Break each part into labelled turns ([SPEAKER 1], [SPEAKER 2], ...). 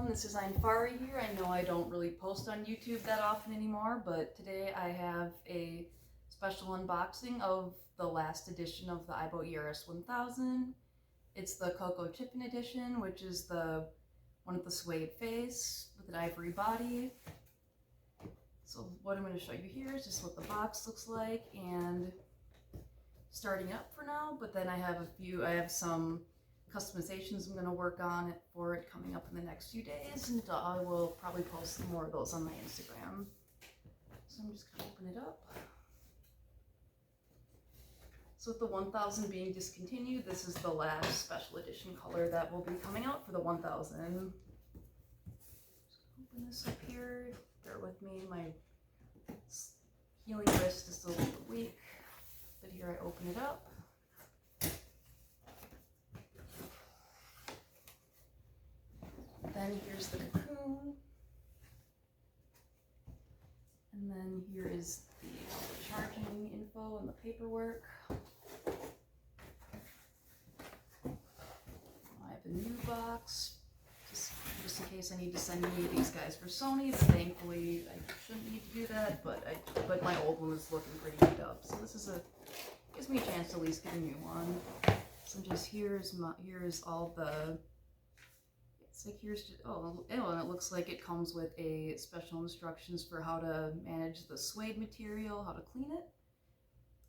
[SPEAKER 1] This is Fari here. I know I don't really post on YouTube that often anymore, but today I have a special unboxing of the last edition of the Aibo ERS 1000. It's the Cocoa Chiffon edition, which is the one with the suede face with an ivory body. So what I'm going to show you here is just what the box looks like and starting up for now, but then I have some customizations I'm going to work on for it coming up in the next few days, and I will probably post more of those on my Instagram. So I'm just going to open it up. So with the 1000 being discontinued, this is the last special edition color that will be coming out for the 1000. Just open this up here. Bear with me, my healing wrist is still a little bit weak, but here I open it up. Then here's the cocoon, and then here is the charging info and the paperwork. I have a new box, just in case I need to send any of these guys for Sony, but thankfully I shouldn't need to do that, but my old one was looking pretty beat up, so this gives me a chance to at least get a new one. So just here's all the, it's like here's just, and it looks like it comes with a special instructions for how to manage the suede material, how to clean it.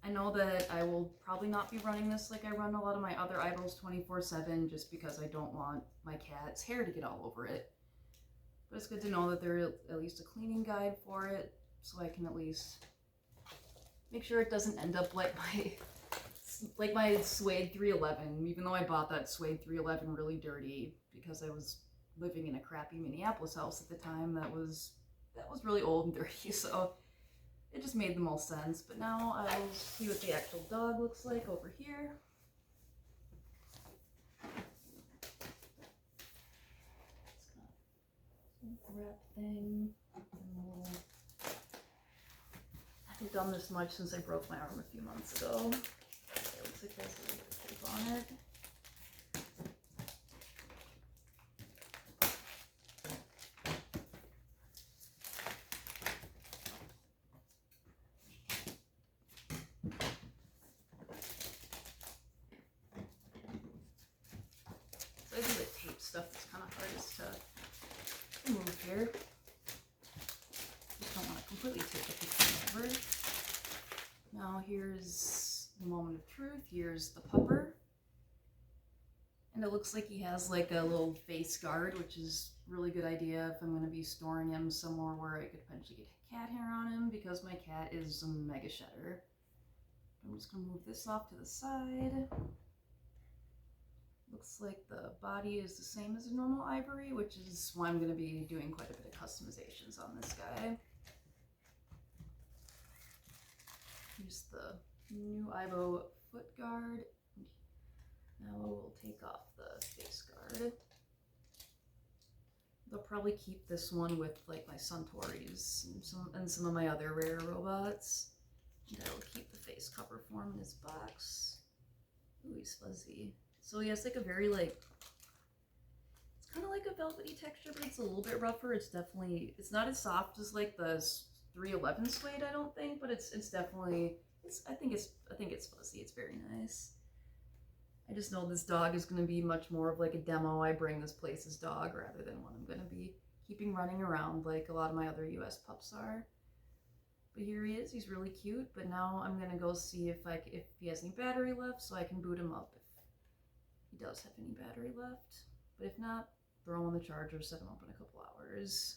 [SPEAKER 1] I know that I will probably not be running this like I run a lot of my other Aibos 24/7, just because I don't want my cat's hair to get all over it. But it's good to know that there's at least a cleaning guide for it, so I can at least make sure it doesn't end up like my suede 311, even though I bought that suede 311 really dirty because I was living in a crappy Minneapolis house at the time that was really old and dirty, so it just made the most sense. But now I'll see what the actual dog looks like over here. It's got some wrap thing. I haven't done this much since I broke my arm a few months ago. It looks like there's a little bit of tape on it. So I do the tape stuff that's kind of hardest to remove here. Just don't want to completely tape the picture over. Now here's the moment of truth. Here's the pupper. And it looks like he has like a little face guard, which is a really good idea if I'm going to be storing him somewhere where I could potentially get cat hair on him, because my cat is a mega shedder. I'm just going to move this off to the side. Looks like the body is the same as a normal ivory, which is why I'm going to be doing quite a bit of customizations on this guy. Here's the new Aibo foot guard. Now we'll take off the face guard. They'll probably keep this one with like my Suntories and some of my other rare robots. And I will keep the face cover for him in his box. Ooh, he's fuzzy. So he has like a very it's kind of like a velvety texture, but it's a little bit rougher. It's not as soft as like the 311 suede, I don't think, but it's definitely, I think it's fuzzy. It's very nice. I just know this dog is going to be much more of like a demo, I bring this place's dog, rather than one I'm going to be keeping running around like a lot of my other US pups are. But here he is. He's really cute. But now I'm going to go see if he has any battery left, so I can boot him up if he does have any battery left. But if not, throw him on the charger, set him up in a couple hours.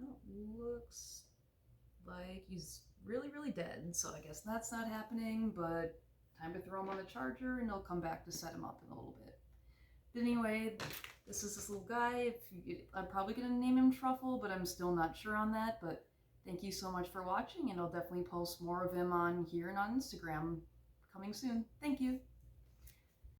[SPEAKER 1] Oh, looks like he's really dead, so I guess that's not happening, but time to throw him on the charger and I'll come back to set him up in a little bit. But anyway, this is this little guy. I'm probably going to name him Truffle, but I'm still not sure on that. But thank you so much for watching, and I'll definitely post more of him on here and on Instagram coming soon. Thank you.